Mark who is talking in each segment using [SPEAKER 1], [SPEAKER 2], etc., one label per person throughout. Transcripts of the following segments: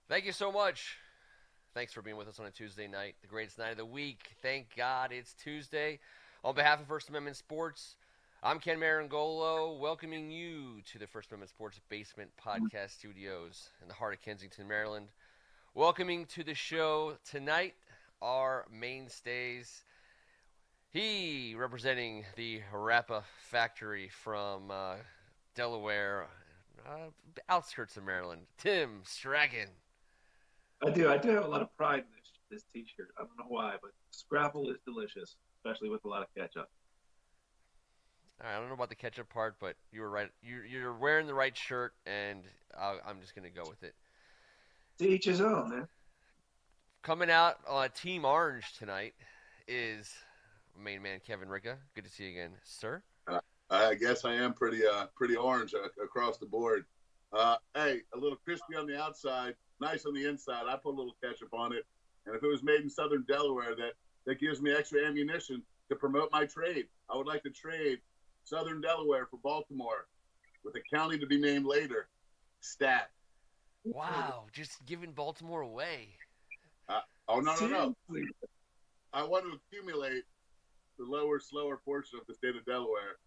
[SPEAKER 1] Thank you so much. Thanks for being with us on a Tuesday night, the greatest night of the week. Thank God it's Tuesday. On behalf of First Amendment Sports, I'm Ken Marangolo, welcoming you to the First Amendment Sports Basement Podcast Studios in the heart of Kensington, Maryland. Welcoming to the show tonight our mainstays. He representing the Rappa Factory from Delaware, uh, outskirts of Maryland. Tim Strachan.
[SPEAKER 2] I do have a lot of pride in this T-shirt. I don't know why, but Scrapple is delicious, especially with a lot of ketchup.
[SPEAKER 1] I don't know about the ketchup part, but you were right. You're wearing the right shirt, and I'm just gonna go with it.
[SPEAKER 2] To each his own, man.
[SPEAKER 1] Coming out on Team Orange tonight is main man Kevin Ricka. Good to see you again, sir.
[SPEAKER 3] Uh, I guess I am pretty orange across the board. Hey, a little crispy on the outside, nice on the inside. I put a little ketchup on it, and if it was made in Southern Delaware, that gives me extra ammunition to promote my trade. I would like to trade Southern Delaware for Baltimore, with a county to be named later. Stat.
[SPEAKER 1] Wow, just giving Baltimore away.
[SPEAKER 3] Oh no!
[SPEAKER 2] Seriously.
[SPEAKER 3] I want to accumulate the lower, slower portion of the state of Delaware.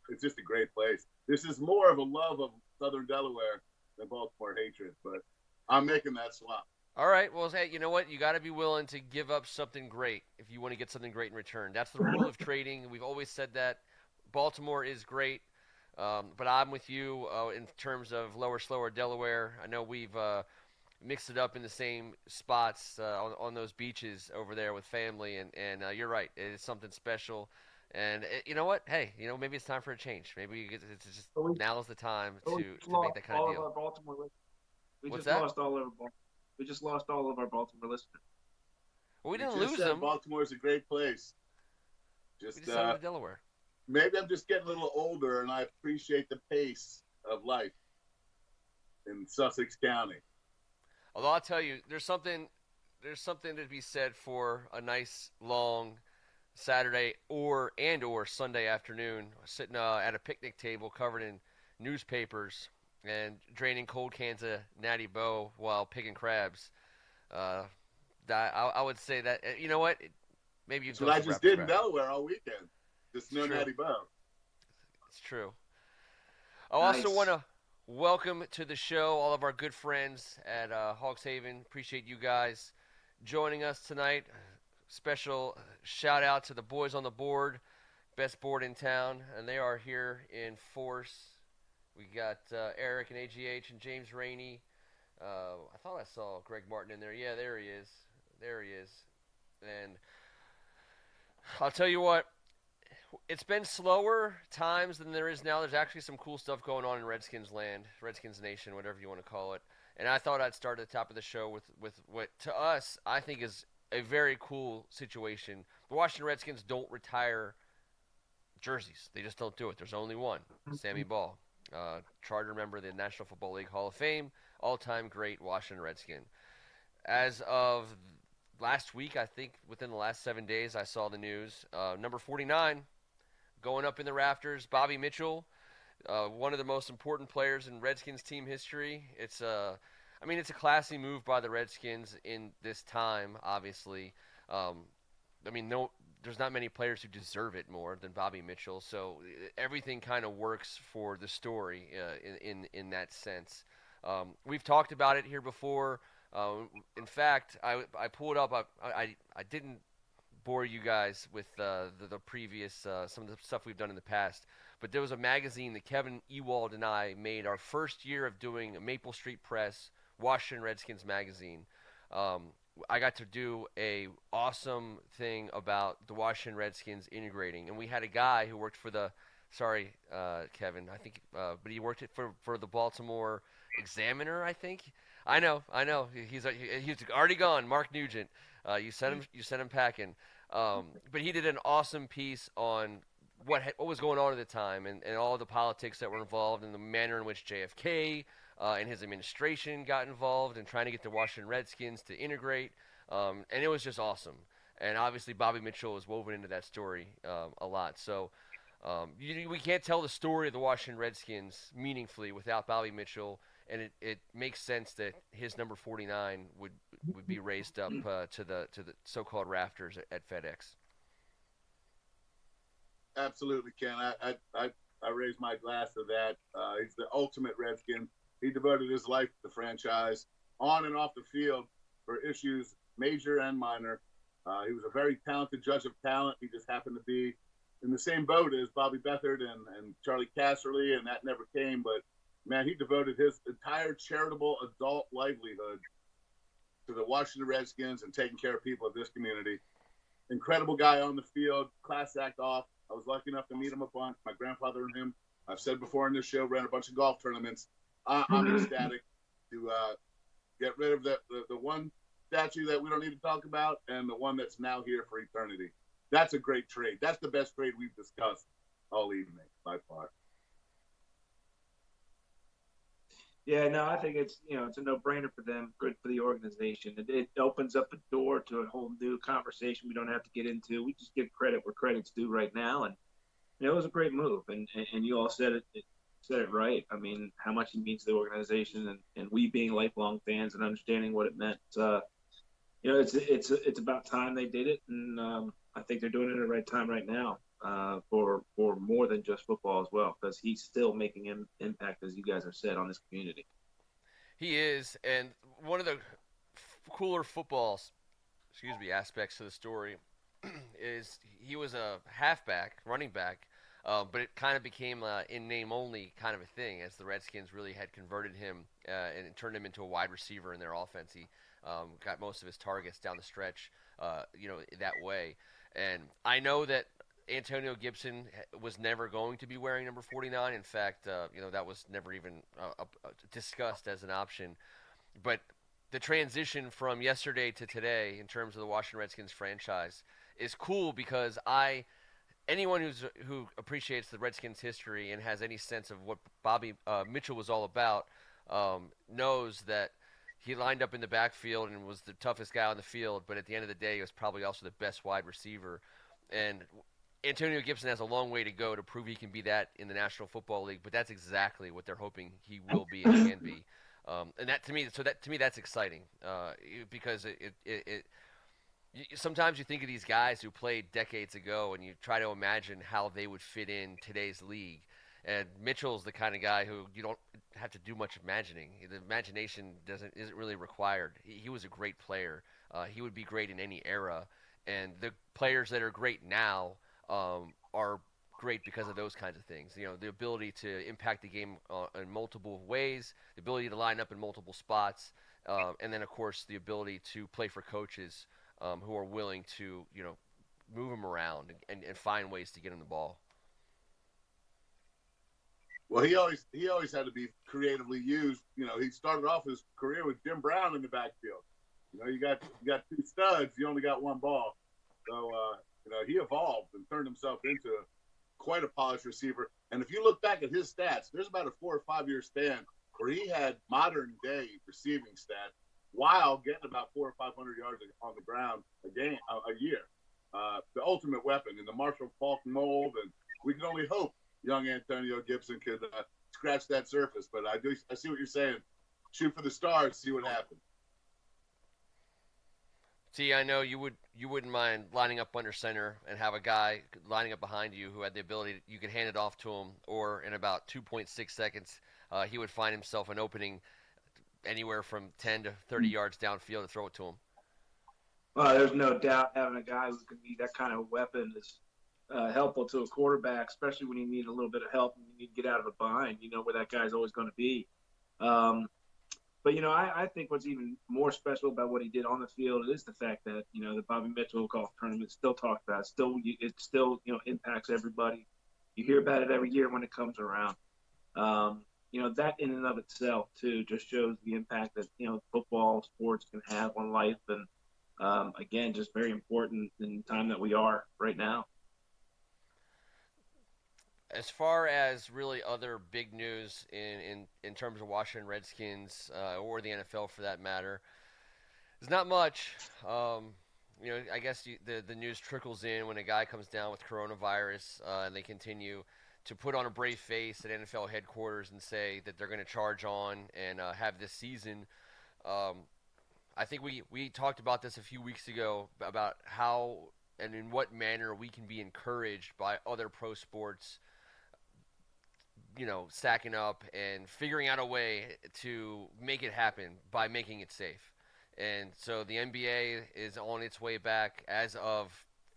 [SPEAKER 3] It's just a great place. This is more of a love of Southern Delaware than Baltimore hatred, but I'm making that swap.
[SPEAKER 1] All right, well, hey, you know what? You got to be willing to give up something great if you want to get something great in return. That's the rule of trading. We've always said that. Baltimore is great, but I'm with you in terms of lower, slower Delaware. I know we've mixed it up in the same spots on those beaches over there with family, and you're right. It is something special. And you know what? Hey, maybe it's time for a change. Maybe it's just
[SPEAKER 2] But we,
[SPEAKER 1] now's the time
[SPEAKER 2] but we just
[SPEAKER 1] to make
[SPEAKER 2] lost
[SPEAKER 1] that kind of
[SPEAKER 2] all of
[SPEAKER 1] deal.
[SPEAKER 2] our Baltimore. We
[SPEAKER 1] What's
[SPEAKER 2] just
[SPEAKER 1] that?
[SPEAKER 2] lost all of our. We just lost all of our Baltimore listeners.
[SPEAKER 1] Well, we
[SPEAKER 3] You
[SPEAKER 1] didn't
[SPEAKER 3] just
[SPEAKER 1] lose
[SPEAKER 3] said
[SPEAKER 1] them.
[SPEAKER 3] Baltimore is a great place.
[SPEAKER 1] We
[SPEAKER 3] Just
[SPEAKER 1] just sent them to Delaware.
[SPEAKER 3] maybe I'm just getting a little older and I appreciate the pace of life in Sussex County.
[SPEAKER 1] Although I'll tell you, there's something to be said for a nice long Saturday or Sunday afternoon, sitting at a picnic table covered in newspapers and draining cold cans of Natty Boh while picking crabs. Uh, I would say that you know what, maybe you
[SPEAKER 3] That's
[SPEAKER 1] can
[SPEAKER 3] what
[SPEAKER 1] go
[SPEAKER 3] I
[SPEAKER 1] some
[SPEAKER 3] just
[SPEAKER 1] rapid
[SPEAKER 3] did in
[SPEAKER 1] scrapping.
[SPEAKER 3] Delaware all weekend. Just
[SPEAKER 1] It's
[SPEAKER 3] no
[SPEAKER 1] true.
[SPEAKER 3] natty bow.
[SPEAKER 1] It's true. I also want
[SPEAKER 2] Nice.
[SPEAKER 1] to welcome to the show all of our good friends at Hogs Haven. Appreciate you guys joining us tonight. Special shout out to the boys on the board, best board in town, and they are here in force. We got Eric and AGH and James Rainey. I thought I saw Greg Martin in there. Yeah, there he is. There he is. And I'll tell you what, it's been slower times than there is now. There's actually some cool stuff going on in Redskins land, Redskins Nation, whatever you want to call it. And I thought I'd start at the top of the show with what to us I think is a very cool situation. The Washington Redskins don't retire jerseys. They just don't do it. There's only one, Sammy Ball, charter member of the National Football League Hall of Fame, all-time great Washington Redskin. As of last week, I think within the last 7 days, I saw the news. Number 49 going up in the rafters. Bobby Mitchell, one of the most important players in Redskins team history. It's a classy move by the Redskins in this time. Obviously, um, no, there's not many players who deserve it more than Bobby Mitchell. So everything kind of works for the story in that sense. We've talked about it here before. In fact, I pulled up. I didn't bore you guys with the previous some of the stuff we've done in the past. But there was a magazine that Kevin Ewald and I made our first year of doing Maple Street Press, Washington Redskins magazine. Um, I got to do a awesome thing about the Washington Redskins integrating, and we had a guy who worked for the sorry, Kevin, I think, but he worked for the Baltimore Examiner, I think. I know. He's already gone. Mark Nugent. You sent him packing. But he did an awesome piece on what was going on at the time and all the politics that were involved and the manner in which JFK and his administration got involved in trying to get the Washington Redskins to integrate. And it was just awesome. And obviously, Bobby Mitchell was woven into that story a lot. So we can't tell the story of the Washington Redskins meaningfully without Bobby Mitchell and it makes sense that his number 49 would be raised up to the so-called rafters at FedEx.
[SPEAKER 3] Absolutely, Ken. I raise my glass to that. He's the ultimate Redskin. He devoted his life to the franchise on and off the field for issues major and minor. He was a very talented judge of talent. He just happened to be in the same boat as Bobby Beathard and Charlie Casserly, and that never came. But, man, he devoted his entire charitable adult livelihood to the Washington Redskins and taking care of people of this community. Incredible guy on the field, class act off. I was lucky enough to meet him a bunch. My grandfather and him, I've said before in this show, ran a bunch of golf tournaments. I'm ecstatic to get rid of the one statue that we don't need to talk about and the one that's now here for eternity. That's a great trade. That's the best trade we've discussed all evening by far.
[SPEAKER 2] Yeah, no, I think it's a no-brainer for them, good for the organization. It opens up a door to a whole new conversation we don't have to get into. We just give credit where credit's due right now, and it was a great move. And you all said it right. I mean, how much it means to the organization, and we being lifelong fans and understanding what it meant. It's about time they did it, and I think they're doing it at the right time right now. For more than just football as well, because he's still making an impact, as you guys have said, on this community.
[SPEAKER 1] He is, and one of the cooler aspects of the story is he was a halfback, running back, but it kind of became in name only kind of a thing as the Redskins really had converted him and turned him into a wide receiver in their offense. He got most of his targets down the stretch, that way. And I know that Antonio Gibson was never going to be wearing number 49. In fact, that was never even discussed as an option. But the transition from yesterday to today in terms of the Washington Redskins franchise is cool because anyone who appreciates the Redskins history and has any sense of what Bobby Mitchell was all about knows that he lined up in the backfield and was the toughest guy on the field, but at the end of the day, he was probably also the best wide receiver. And Antonio Gibson has a long way to go to prove he can be that in the National Football League, but that's exactly what they're hoping he will be and can be. And that to me, that's exciting because sometimes you think of these guys who played decades ago, and you try to imagine how they would fit in today's league. And Mitchell's the kind of guy who you don't have to do much imagining. The imagination isn't really required. He was a great player. He would be great in any era. And the players that are great now are great because of those kinds of things. The ability to impact the game in multiple ways, the ability to line up in multiple spots, and then, of course, the ability to play for coaches who are willing to, move him around and find ways to get him the ball.
[SPEAKER 3] Well, he always had to be creatively used. He started off his career with Jim Brown in the backfield. You got two studs, you only got one ball. So, he evolved and turned himself into quite a polished receiver. And if you look back at his stats, there's about a 4 or 5 year span where he had modern day receiving stats while getting about 400 or 500 yards on the ground a year. The ultimate weapon in the Marshall Faulk mold, and we can only hope young Antonio Gibson could scratch that surface. But I see what you're saying. Shoot for the stars, see what happens.
[SPEAKER 1] See, I know you wouldn't mind lining up under center and have a guy lining up behind you who had the ability you could hand it off to him, or in about 2.6 seconds, he would find himself an opening anywhere from 10 to 30 yards downfield to throw it to him.
[SPEAKER 2] Well, there's no doubt having a guy who can be that kind of weapon is helpful to a quarterback, especially when you need a little bit of help and you need to get out of a bind. You know where that guy's always going to be. But, I think what's even more special about what he did on the field is the fact that, the Bobby Mitchell golf tournament still talked about. It still impacts everybody. You hear about it every year when it comes around. That in and of itself, too, just shows the impact that, football, sports can have on life. And, again, just very important in the time that we are right now.
[SPEAKER 1] As far as really other big news in terms of Washington Redskins or the NFL for that matter, there's not much. I guess the news trickles in when a guy comes down with coronavirus and they continue to put on a brave face at NFL headquarters and say that they're going to charge on and have this season. Um, I think we talked about this a few weeks ago about how and in what manner we can be encouraged by other pro sports, stacking up and figuring out a way to make it happen by making it safe. And so the NBA is on its way back as of,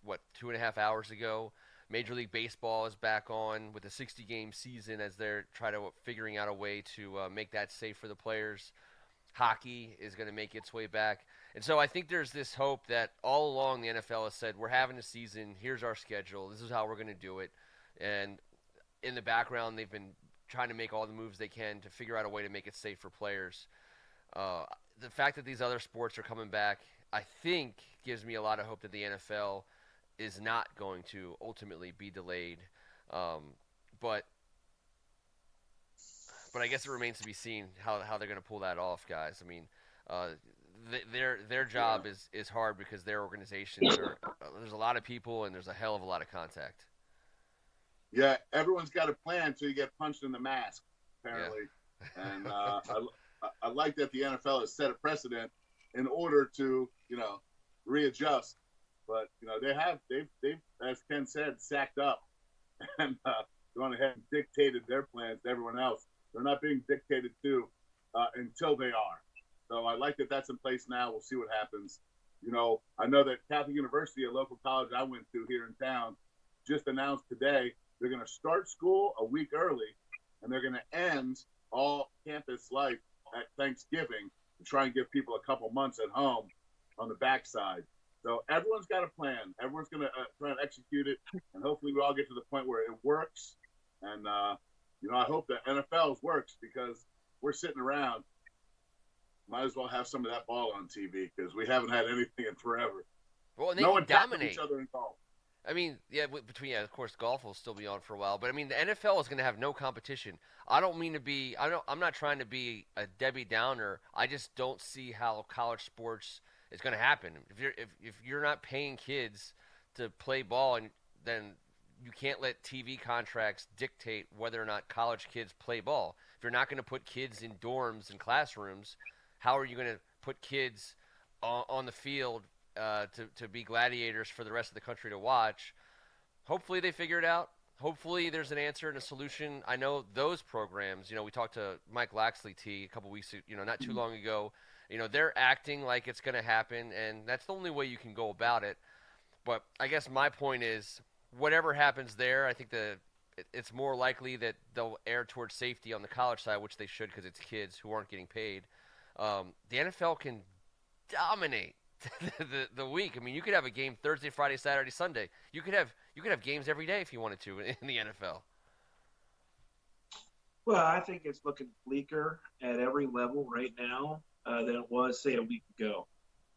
[SPEAKER 1] 2.5 hours ago. Major League Baseball is back on with a 60-game season as they're trying to figuring out a way to make that safe for the players. Hockey is going to make its way back. And so I think there's this hope that all along the NFL has said, we're having a season, here's our schedule, this is how we're going to do it. And in the background, they've been trying to make all the moves they can to figure out a way to make it safe for players. The fact that these other sports are coming back, I think, gives me a lot of hope that the NFL is not going to ultimately be delayed. But I guess it remains to be seen how they're going to pull that off, guys. I mean, their job is hard because their organizations there's a lot of people and there's a hell of a lot of contact.
[SPEAKER 3] Yeah, everyone's got a plan until you get punched in the mask, apparently. Yeah. And I like that the NFL has set a precedent in order to, readjust. But they've as Ken said, sacked up and gone ahead and dictated their plans to everyone else. They're not being dictated to until they are. So I like that that's in place now. We'll see what happens. I know that Catholic University, a local college I went to here in town, just announced today they're going to start school a week early, and they're going to end all campus life at Thanksgiving to try and give people a couple months at home on the backside. So everyone's got a plan. Everyone's going to try and execute it, and hopefully we all get to the point where it works. And, I hope that NFL's works because we're sitting around. Might as well have some of that ball on TV because we haven't had anything in forever.
[SPEAKER 1] Well, and they
[SPEAKER 3] no
[SPEAKER 1] can
[SPEAKER 3] one
[SPEAKER 1] dominate
[SPEAKER 3] each other in golf.
[SPEAKER 1] I mean, of course, golf will still be on for a while, but I mean, the NFL is going to have no competition. I don't mean to be, I'm not trying to be a Debbie Downer. I just don't see how college sports is going to happen. If you're not paying kids to play ball, and then you can't let TV contracts dictate whether or not college kids play ball. If you're not going to put kids in dorms and classrooms, how are you going to put kids on the field to be gladiators for the rest of the country to watch? Hopefully they figure it out. Hopefully there's an answer and a solution. I know those programs, we talked to Mike Laxley T a couple weeks, not too long ago. They're acting like it's going to happen, and that's the only way you can go about it. But I guess my point is, whatever happens there, I think it's more likely that they'll err towards safety on the college side, which they should because it's kids who aren't getting paid. The NFL can dominate the week. I mean, you could have a game Thursday, Friday, Saturday, Sunday. You could have games every day if you wanted to in the NFL.
[SPEAKER 2] Well, I think it's looking bleaker at every level right now than it was, say, a week ago.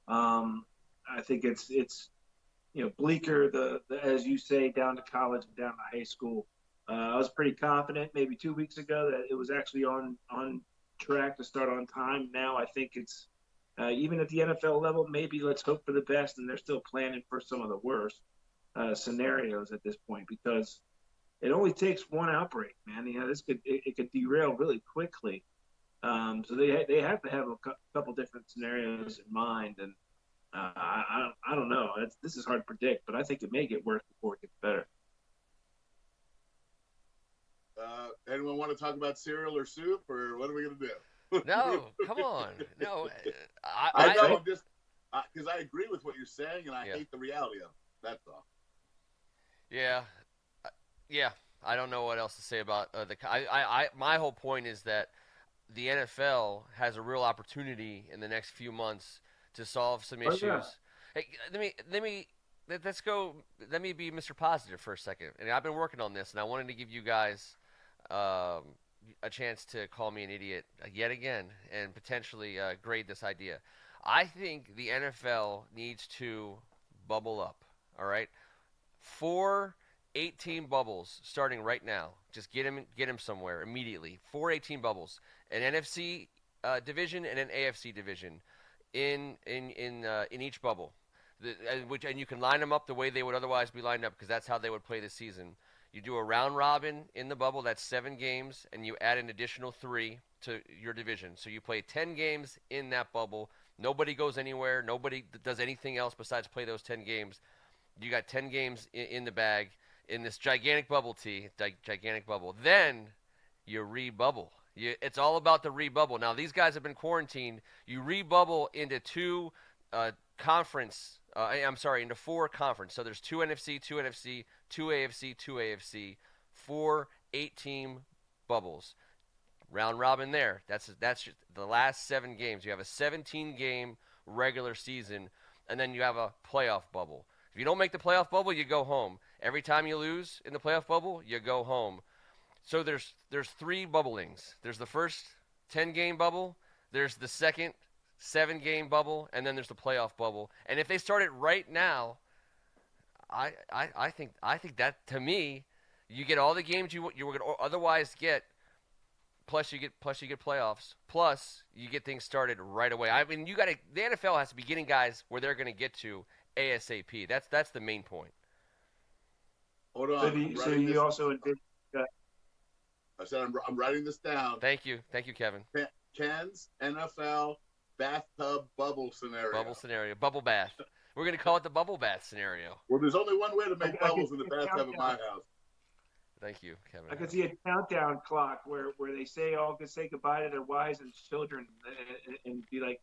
[SPEAKER 2] I think it's bleaker, the as you say, down to college and down to high school. I was pretty confident maybe 2 weeks ago that it was actually on track to start on time. Now I think it's even at the NFL level, maybe let's hope for the best, and they're still planning for some of the worst scenarios at this point because it only takes one outbreak, man. This could derail really quickly. So they have to have a couple different scenarios in mind, and I don't know. This is hard to predict, but I think it may get worse before it gets better.
[SPEAKER 3] Anyone want to talk about cereal or soup, or what are we going to do?
[SPEAKER 1] No, come on. No,
[SPEAKER 3] I know. I'm just because I agree with what you're saying, and I hate the reality of it. That's all.
[SPEAKER 1] Yeah. I don't know what else to say about my whole point is that the NFL has a real opportunity in the next few months to solve some issues. Yeah. Hey, let me be Mr. Positive for a second. And I've been working on this, and I wanted to give you guys a chance to call me an idiot yet again and potentially grade this idea. I think the NFL needs to bubble up, all right? 4 18 bubbles starting right now. Just get him somewhere immediately. 4 18 bubbles. An NFC division and an AFC division in each bubble. And you can line them up the way they would otherwise be lined up because that's how they would play this season. You do a round robin in the bubble, that's 7 games, and you add an additional 3 to your division. So you play 10 games in that bubble. Nobody goes anywhere. Nobody does anything else besides play those 10 games. You got 10 games in the bag in this gigantic bubble gigantic bubble. Then you rebubble. It's all about the rebubble. Now, these guys have been quarantined. You rebubble into 2 conference. Into 4 conference. So there's 2 NFC, 2 NFC, 2 AFC, 2 AFC, 4 8-team bubbles. Round robin there. That's the last 7 games. You have a 17-game regular season, and then you have a playoff bubble. If you don't make the playoff bubble, you go home. Every time you lose in the playoff bubble, you go home. So there's 3 bubblings. There's the first 10-game bubble. There's the second 7-game bubble, and then there's the playoff bubble. And if they start it right now, I think that, to me, you get all the games you were going to otherwise get. Plus you get playoffs. Plus you get things started right away. I mean, the NFL has to be getting guys where they're going to get to ASAP. That's the main point.
[SPEAKER 3] Hold on.
[SPEAKER 2] So you also envision.
[SPEAKER 3] I said I'm writing this down.
[SPEAKER 1] Thank you, Kevin.
[SPEAKER 3] Ken's NFL bathtub bubble scenario.
[SPEAKER 1] Bubble bath. We're going to call it the bubble bath scenario.
[SPEAKER 3] Well, there's only one way to make bubbles in the bathtub at my house.
[SPEAKER 1] Thank you, Kevin.
[SPEAKER 2] I can see a countdown clock where they all can say goodbye to their wives and children and be like,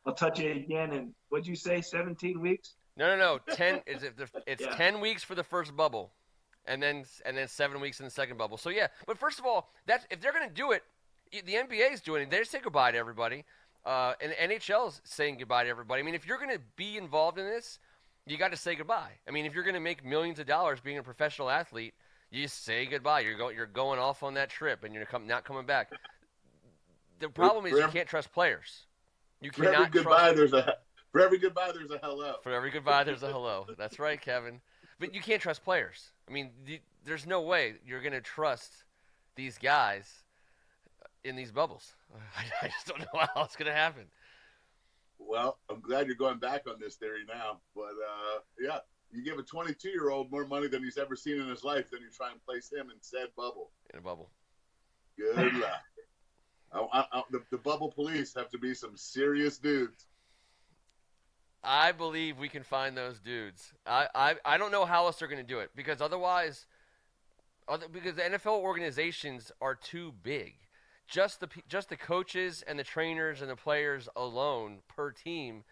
[SPEAKER 2] I'll touch it again. And what'd you say, 17 weeks?
[SPEAKER 1] No. 10 is it's 10 weeks for the first bubble, and then 7 weeks in the second bubble. So yeah, but first of all, if they're going to do it, the NBA is doing it. They say goodbye to everybody, and NHL is saying goodbye to everybody. I mean, if you're going to be involved in this, you got to say goodbye. I mean, if you're going to make millions of dollars being a professional athlete, you just say goodbye. You're going off on that trip, and you're not coming back. The problem is you can't trust players. You cannot
[SPEAKER 3] for every goodbye, there's a hello.
[SPEAKER 1] For every goodbye, there's a hello. That's right, Kevin. But you can't trust players. I mean, there's no way you're going to trust these guys in these bubbles. I just don't know how it's going to happen.
[SPEAKER 3] Well, I'm glad you're going back on this theory now. But, yeah, you give a 22-year-old more money than he's ever seen in his life, then you try and place him in said bubble.
[SPEAKER 1] In a bubble.
[SPEAKER 3] Good luck. The bubble police have to be some serious dudes.
[SPEAKER 1] I believe we can find those dudes. I don't know how else they're going to do it, because otherwise, because the NFL organizations are too big. Just the coaches and the trainers and the players alone per team,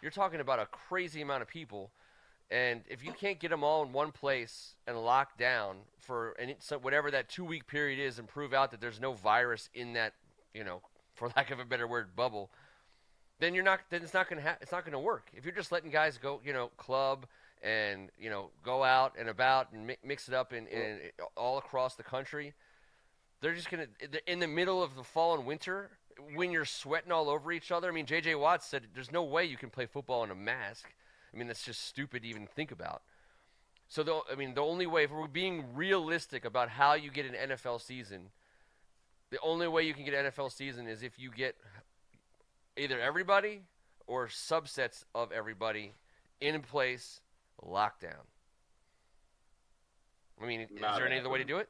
[SPEAKER 1] you're talking about a crazy amount of people. And if you can't get them all in one place and lock down for whatever that 2-week period is, and prove out that there's no virus in that, for lack of a better word, bubble, then it's not going to work. If you're just letting guys go, club and go out and about and mix it up in all across the country, they're just going to, in the middle of the fall and winter, when you're sweating all over each other. I mean, J.J. Watt said there's no way you can play football in a mask. I mean, that's just stupid to even think about. So, the only way, if we're being realistic about how you get an NFL season, the only way you can get an NFL season is if you get either everybody or subsets of everybody in place, lockdown. I mean, is there any other way to do it?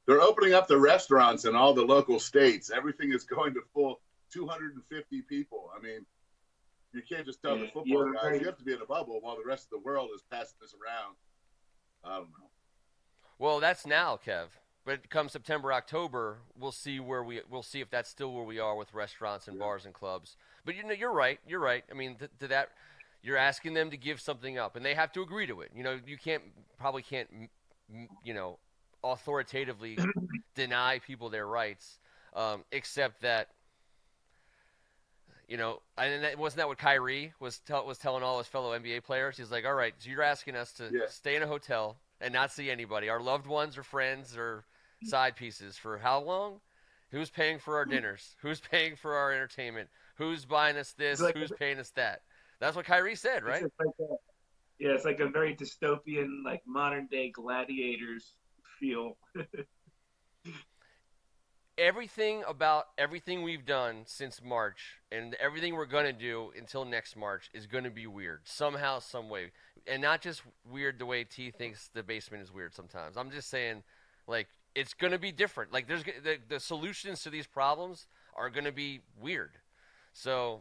[SPEAKER 3] They're opening up the restaurants in all the local states. Everything is going to full 250 people. I mean, you can't just tell the football guys you have to be in a bubble while the rest of the world is passing this around. I don't know.
[SPEAKER 1] Well, that's now, Kev. But come September, October, we'll see if that's still where we are with restaurants and bars and clubs. But you're right. I mean, to that, you're asking them to give something up, and they have to agree to it. You probably can't, authoritatively deny people their rights, except that. And wasn't that what Kyrie was telling all his fellow NBA players? He's like, all right, so you're asking us to stay in a hotel and not see anybody, our loved ones or friends or side pieces, for how long? Who's paying for our dinners? Who's paying for our entertainment? Who's buying us this? Who's paying us that? That's what Kyrie said, right?
[SPEAKER 2] It's like a very dystopian, like modern day gladiators feel.
[SPEAKER 1] everything about everything we've done since March and everything we're going to do until next March is going to be weird somehow, some way. And not just weird the way T thinks the basement is weird sometimes. I'm just saying, like, it's going to be different. Like, the solutions to these problems are going to be weird. So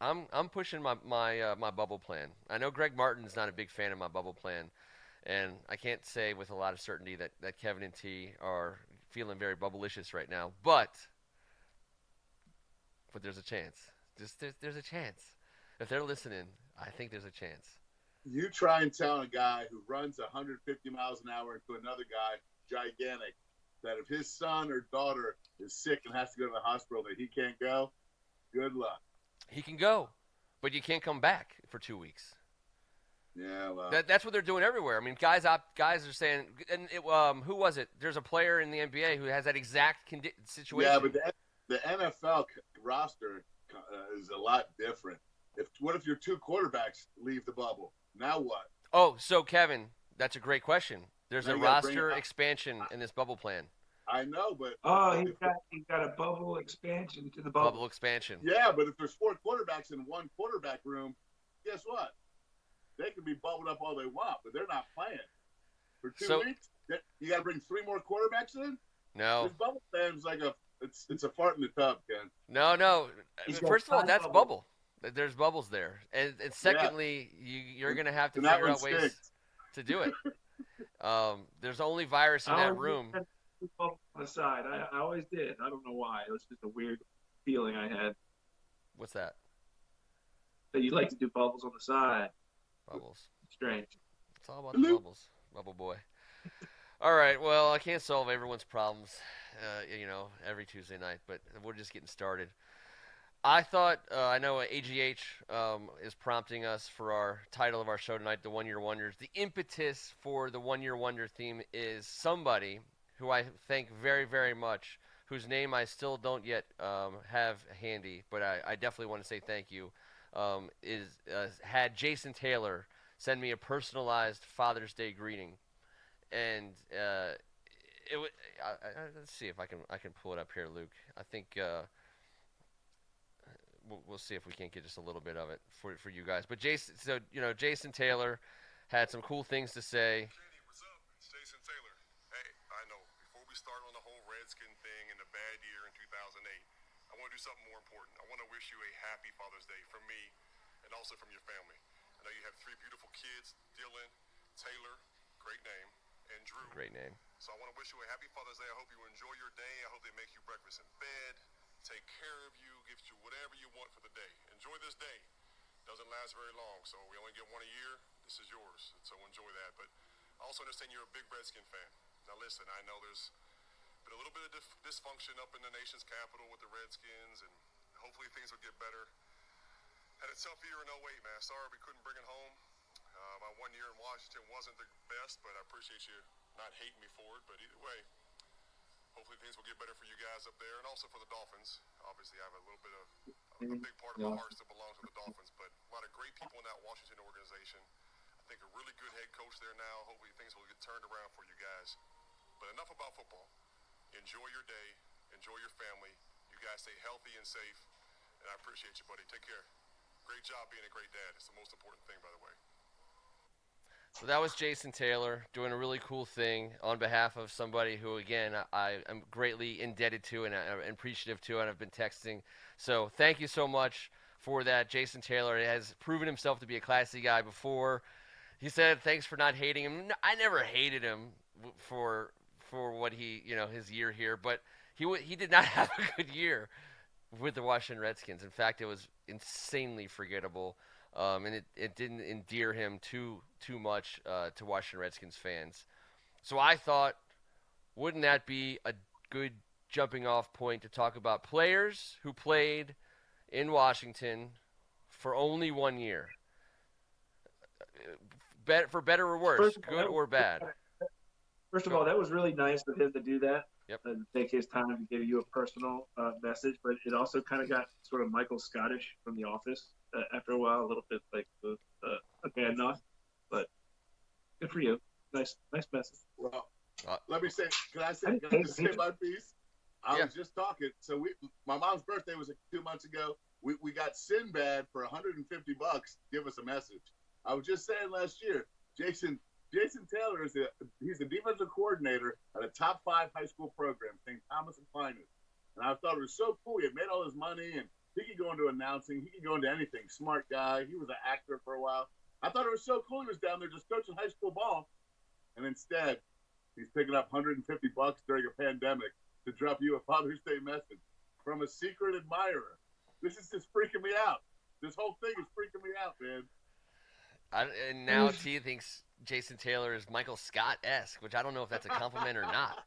[SPEAKER 1] I'm pushing my bubble plan. I know Greg Martin's not a big fan of my bubble plan, and I can't say with a lot of certainty that Kevin and T are feeling very bubblicious right now. But there's a chance. There's a chance. If they're listening, I think there's a chance.
[SPEAKER 3] You try and tell a guy who runs 150 miles an hour into another guy, gigantic, that if his son or daughter is sick and has to go to the hospital, that he can't go. Good luck.
[SPEAKER 1] He can go, but you can't come back for 2 weeks.
[SPEAKER 3] Yeah, well,
[SPEAKER 1] That's what they're doing everywhere. I mean, guys are saying, and who was it? There's a player in the NBA who has that exact situation.
[SPEAKER 3] yeah, but the NFL roster is a lot different. What if your two quarterbacks leave the bubble? Now what?
[SPEAKER 1] Oh, so Kevin, that's a great question. There's
[SPEAKER 3] Now
[SPEAKER 1] a
[SPEAKER 3] you gotta
[SPEAKER 1] roster
[SPEAKER 3] bring it up.
[SPEAKER 1] expansion in this bubble plan.
[SPEAKER 3] I know, but
[SPEAKER 2] He's got a bubble expansion to the bubble.
[SPEAKER 1] Bubble expansion.
[SPEAKER 3] yeah, but if there's 4 quarterbacks in one quarterback room, guess what? They can be bubbled up all they want, but they're not playing for 2 weeks. You got to bring 3 more quarterbacks in.
[SPEAKER 1] No,
[SPEAKER 3] This bubble plan's like it's a fart in the tub, Ken.
[SPEAKER 1] no.
[SPEAKER 2] He's got
[SPEAKER 1] First of all,
[SPEAKER 2] 5
[SPEAKER 1] that's
[SPEAKER 2] bubbles.
[SPEAKER 1] bubble. There's bubbles there, and secondly, you're gonna have to
[SPEAKER 3] And that
[SPEAKER 1] figure
[SPEAKER 3] one
[SPEAKER 1] out ways
[SPEAKER 3] stinks.
[SPEAKER 1] to do it. There's only virus in
[SPEAKER 2] I
[SPEAKER 1] that
[SPEAKER 2] always
[SPEAKER 1] room.
[SPEAKER 2] had 2 bubbles on the side. I always did. I don't know why. It was just a weird feeling I had
[SPEAKER 1] What's that?
[SPEAKER 2] that you like to do bubbles on the side.
[SPEAKER 1] Bubbles.
[SPEAKER 2] Strange.
[SPEAKER 1] It's all about the bubbles, bubble boy. All right, well, I can't solve everyone's problems, every Tuesday night, but we're just getting started. I thought, I know AGH is prompting us for our title of our show tonight, The 1 Year Wonders. The impetus for the 1 Year Wonder theme is somebody who I thank very, very much, whose name I still don't yet have handy, but I definitely want to say thank you, had Jason Taylor send me a personalized Father's Day greeting. And let's see if I can pull it up here, Luke. I think we'll see if we can't get just a little bit of it for you guys. But Jason Taylor had some cool things to say.
[SPEAKER 4] Jenny, what's up? It's Jason Taylor. Hey, I know. Before we start on the whole Redskin thing and the bad year in 2008, I want to do something more important. I want to wish you a happy Father's Day from me and also from your family. I know you have 3 beautiful kids, Dylan, Taylor, great name, and Drew.
[SPEAKER 1] Great name.
[SPEAKER 4] So I want to wish you a happy Father's Day. I hope you enjoy your day. I hope they make you breakfast in bed, take care of you, give you whatever you want for the day. Enjoy this day. Doesn't last very long, so we only get 1 a year. This is yours, so enjoy that. But I also understand you're a big Redskin fan. Now listen, I know there's been a little bit of dysfunction up in the nation's capital with the Redskins, and hopefully things will get better. Had a tough year in 08, man. Sorry we couldn't bring it home. My 1 year in Washington wasn't the best, but I appreciate you not hating me for it. But either way, hopefully things will get better for you guys up there, and also for the Dolphins. Obviously, I have a little bit of a big part of my heart still belongs to the Dolphins, but a lot of great people in that Washington organization. I think a really good head coach there now. Hopefully things will get turned around for you guys. But enough about football. Enjoy your day. Enjoy your family. You guys stay healthy and safe, and I appreciate you, buddy. Take care. Great job being a great dad. It's the most important thing, by the way.
[SPEAKER 1] So that was Jason Taylor doing a really cool thing on behalf of somebody who, again, I am greatly indebted to and I'm appreciative to, and I've been texting. So thank you so much for that. Jason Taylor has proven himself to be a classy guy before. He said thanks for not hating him. I never hated him for what his year here, but he did not have a good year with the Washington Redskins. In fact, it was insanely forgettable. And it didn't endear him too much to Washington Redskins fans. So I thought, wouldn't that be a good jumping off point to talk about players who played in Washington for only 1 year? For better or worse, good or bad.
[SPEAKER 2] First of all, that was really nice of him to do that.
[SPEAKER 1] Yep.
[SPEAKER 2] And take his time to give you a personal message, but it also kind of got sort of Michael Scottish from The Office after a while, a little bit like okay, enough, but good for you. Nice message.
[SPEAKER 3] Well, let me say, can I say my piece? I
[SPEAKER 1] Yeah.
[SPEAKER 3] was just talking. So my mom's birthday was 2 months ago. We got Sinbad for $150. Give us a message. I was just saying last year, Jason Taylor he's a defensive coordinator at a top 5 high school program, St. Thomas Aquinas. And I thought it was so cool. He had made all his money, and he could go into announcing. He could go into anything. Smart guy. He was an actor for a while. I thought it was so cool. He was down there just coaching high school ball, and instead, he's picking up $150 during a pandemic to drop you a Father's Day message from a secret admirer. This is just freaking me out. This whole thing is freaking me out, man.
[SPEAKER 1] And now T thinks Jason Taylor is Michael Scott-esque, which I don't know if that's a compliment or not.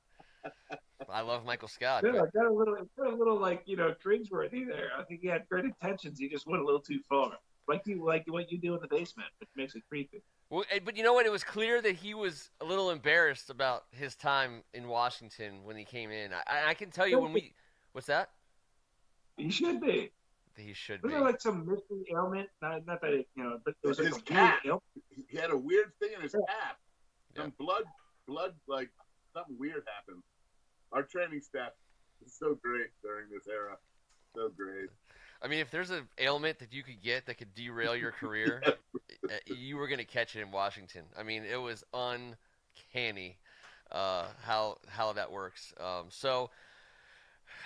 [SPEAKER 1] I love Michael Scott.
[SPEAKER 2] Yeah,
[SPEAKER 1] But
[SPEAKER 2] got a little like cringeworthy there. I think he had great intentions. He just went a little too far. Like what you do in the basement, which makes it creepy.
[SPEAKER 1] well, but you know what? It was clear that he was a little embarrassed about his time in Washington when he came in. I can tell you when we. What's that?
[SPEAKER 2] He should be.
[SPEAKER 1] He should
[SPEAKER 2] Was
[SPEAKER 1] be.
[SPEAKER 2] there like some mystery ailment? Not that it, but it was like
[SPEAKER 3] His
[SPEAKER 2] a
[SPEAKER 3] calf.
[SPEAKER 2] weird ailment.
[SPEAKER 3] He had a weird thing in his calf. Some
[SPEAKER 1] Yeah.
[SPEAKER 3] blood, like something weird happened. Our training staff is so great during this era. So great.
[SPEAKER 1] I mean, if there's an ailment that you could get that could derail your career, you were going to catch it in Washington. I mean, it was uncanny how that works. So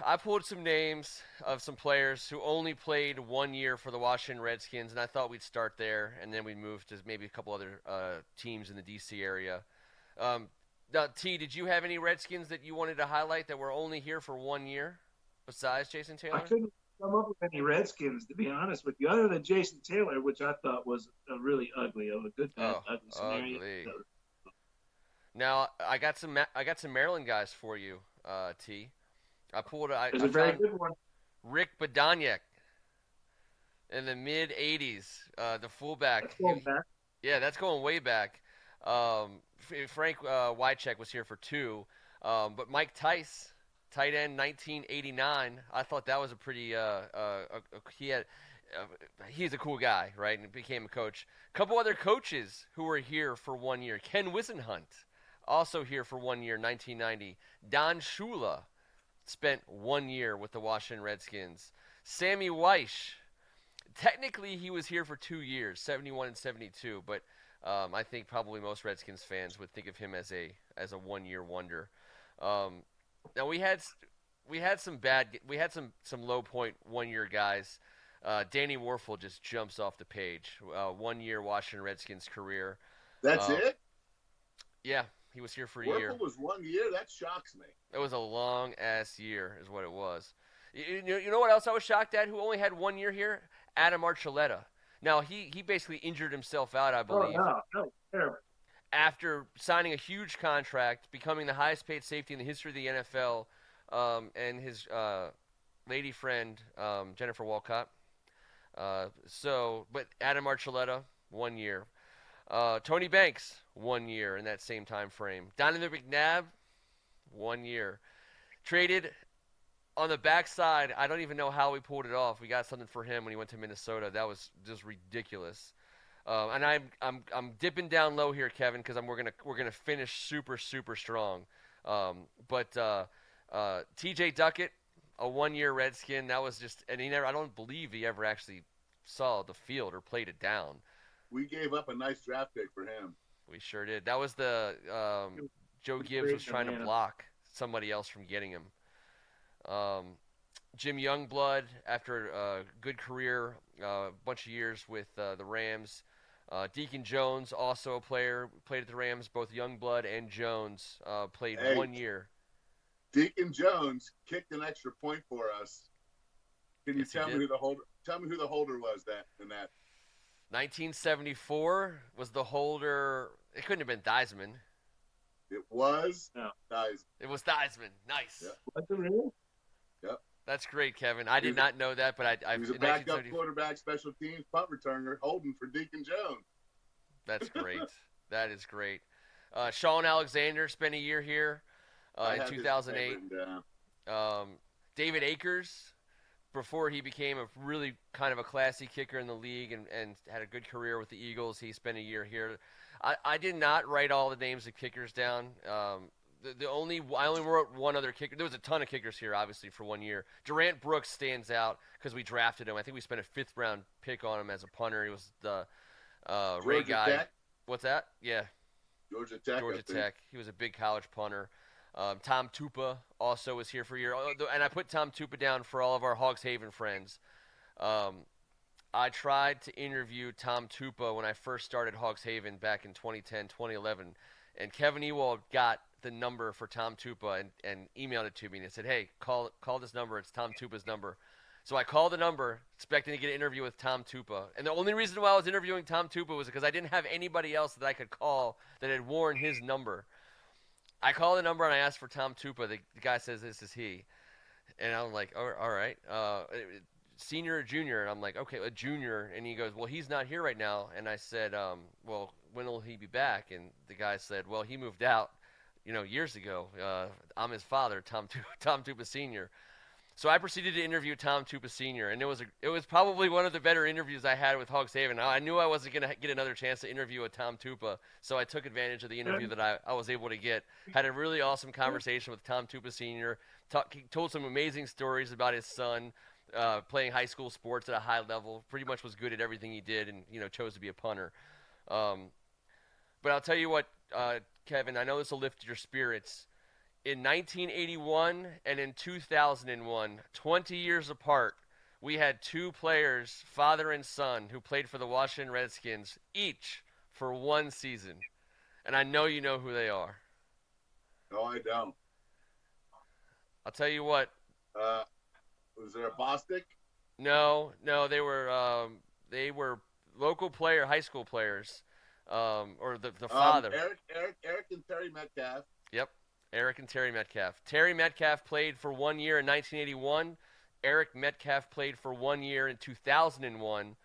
[SPEAKER 1] I pulled some names of some players who only played 1 year for the Washington Redskins, and I thought we'd start there, and then we'd move to maybe a couple other teams in the D.C. area. Now, T, did you have any Redskins that you wanted to highlight that were only here for 1 year besides Jason
[SPEAKER 2] I
[SPEAKER 1] Taylor?
[SPEAKER 2] couldn't come up with any Redskins, to be honest with you, other than Jason Taylor, which I thought was a really ugly, a good, bad, ugly scenario.
[SPEAKER 1] Ugly. Now, I got some Maryland guys for you, T. I pulled. I
[SPEAKER 2] There's a very
[SPEAKER 1] found
[SPEAKER 2] good one.
[SPEAKER 1] Rick Badaniak in the mid '80s, the fullback.
[SPEAKER 2] That's going back.
[SPEAKER 1] Yeah, that's going way back. Frank Wycheck was here for 2, but Mike Tice, tight end, 1989. I thought that was a pretty. He's a cool guy, right? And became a coach. A couple other coaches who were here for 1 year. Ken Wisenhunt, also here for 1 year, 1990. Don Shula spent 1 year with the Washington Redskins. Sammy Weish, technically he was here for 2 years, 71 and 72, but I think probably most Redskins fans would think of him as a 1 year wonder. Now we had some low point 1 year guys. Danny Warfel just jumps off the page. 1 year Washington Redskins career.
[SPEAKER 3] That's it?
[SPEAKER 1] Yeah, he was here for a
[SPEAKER 3] Warfel
[SPEAKER 1] year.
[SPEAKER 3] was 1 year? That shocks me.
[SPEAKER 1] It was a long ass year, is what it was. You know what else I was shocked at? Who only had 1 year here? Adam Archuleta. Now he basically injured himself out, I believe,
[SPEAKER 2] no, terrible.
[SPEAKER 1] after signing a huge contract, becoming the highest paid safety in the history of the NFL, and his lady friend Jennifer Walcott. But Adam Archuleta, 1 year. Tony Banks, 1 year in that same time frame. Donovan McNabb, 1 year. Traded on the backside. I don't even know how we pulled it off. We got something for him when he went to Minnesota. That was just ridiculous. And I'm dipping down low here, Kevin, because we're gonna finish super strong. But T.J. Duckett, a 1 year Redskin. That was just, and I don't believe he ever actually saw the field or played it down.
[SPEAKER 3] We gave up a nice draft pick for him.
[SPEAKER 1] We sure did. That was the Joe Gibbs was trying to block somebody else from getting him. Jim Youngblood, after a good career, a bunch of years with the Rams. Deacon Jones, also a player, played at the Rams. Both Youngblood and Jones played 1 year.
[SPEAKER 3] Deacon Jones kicked an extra point for us. Can you
[SPEAKER 1] Yes,
[SPEAKER 3] tell me who the holder? Tell me who the holder was in that.
[SPEAKER 1] 1974 was the holder. It couldn't have been Theismann.
[SPEAKER 3] It was
[SPEAKER 2] No.
[SPEAKER 3] guys.
[SPEAKER 1] It was Theismann. Nice.
[SPEAKER 3] Yep.
[SPEAKER 2] Was it really?
[SPEAKER 3] Yep.
[SPEAKER 1] That's great, Kevin. I did not know that, but I
[SPEAKER 3] He was a
[SPEAKER 1] in
[SPEAKER 3] backup
[SPEAKER 1] 1974
[SPEAKER 3] quarterback, special teams, punt returner, holding for Deacon Jones.
[SPEAKER 1] That's great. That is great. Sean Alexander spent a year here
[SPEAKER 3] I
[SPEAKER 1] in
[SPEAKER 3] have his
[SPEAKER 1] 2008.
[SPEAKER 3] name written down.
[SPEAKER 1] David Akers, before he became a really kind of a classy kicker in the league and had a good career with the Eagles, he spent a year here. I did not write all the names of kickers down. I only wrote one other kicker. There was a ton of kickers here, obviously, for 1 year. Durant Brooks stands out because we drafted him. I think we spent a 5th round pick on him as a punter. He was the Ray
[SPEAKER 3] Georgia
[SPEAKER 1] guy.
[SPEAKER 3] Tech.
[SPEAKER 1] What's that? Yeah,
[SPEAKER 3] Georgia Tech.
[SPEAKER 1] Georgia Tech. He was a big college punter. Tom Tupa also was here for a year, and I put Tom Tupa down for all of our Hogs Haven friends. I tried to interview Tom Tupa when I first started Hogs Haven back in 2010, 2011, and Kevin Ewald got the number for Tom Tupa and emailed it to me and said, "Hey, call this number. It's Tom Tupa's number." So I called the number, expecting to get an interview with Tom Tupa. And the only reason why I was interviewing Tom Tupa was because I didn't have anybody else that I could call that had worn his number. I called the number and I asked for Tom Tupa. The guy says this is he, and I'm like, all right, senior or junior? And I'm like, okay, a junior. And he goes, well, he's not here right now. And I said, well, when will he be back? And the guy said, well, he moved out, years ago. I'm his father, Tom Tupa Senior. So I proceeded to interview Tom Tupa Sr., and it was probably one of the better interviews I had with Hogs Haven. I knew I wasn't going to get another chance to interview with Tom Tupa, so I took advantage of the interview that I was able to get. Had a really awesome conversation with Tom Tupa Sr., he told some amazing stories about his son playing high school sports at a high level, pretty much was good at everything he did and, chose to be a punter. But I'll tell you what, Kevin, I know this will lift your spirits. In 1981 and in 2001, 20 years apart, we had 2 players, father and son, who played for the Washington Redskins, each for 1 season. And I know you know who they are.
[SPEAKER 3] No, I don't.
[SPEAKER 1] I'll tell you what.
[SPEAKER 3] Was there a Bostic?
[SPEAKER 1] No, they were local high school players, or the father.
[SPEAKER 3] Eric and Terry Metcalf.
[SPEAKER 1] Yep. Eric and Terry Metcalf. Terry Metcalf played for 1 year in 1981. Eric Metcalf played for 1 year in 2001.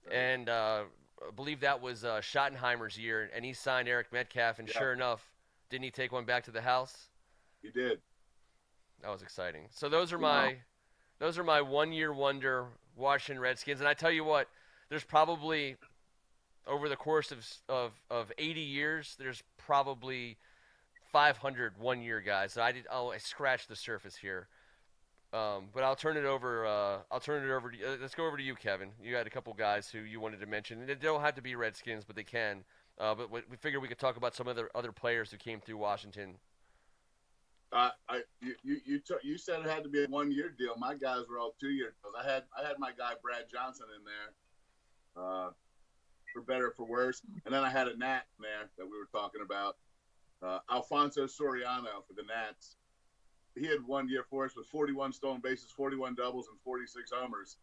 [SPEAKER 1] And I believe that was Schottenheimer's year. And he signed Eric Metcalf. And sure enough, didn't he take one back to the house?
[SPEAKER 3] He did.
[SPEAKER 1] That was exciting. So those are my 1 year wonder Washington Redskins. And I tell you what, there's probably, over the course of 80 years, there's probably 500 1-year guys. So I scratched the surface here, but I'll turn it over. To you. Let's go over to you, Kevin. You had a couple guys who you wanted to mention. They don't have to be Redskins, but they can. But we figured we could talk about some other players who came through Washington.
[SPEAKER 3] You said it had to be a 1-year deal. My guys were all 2-year deals. I had my guy Brad Johnson in there, for better or for worse, and then I had a Nat in there that we were talking about. Alfonso Soriano for the Nats. He had 1 year for us with 41 stolen bases, 41 doubles, and 46 homers.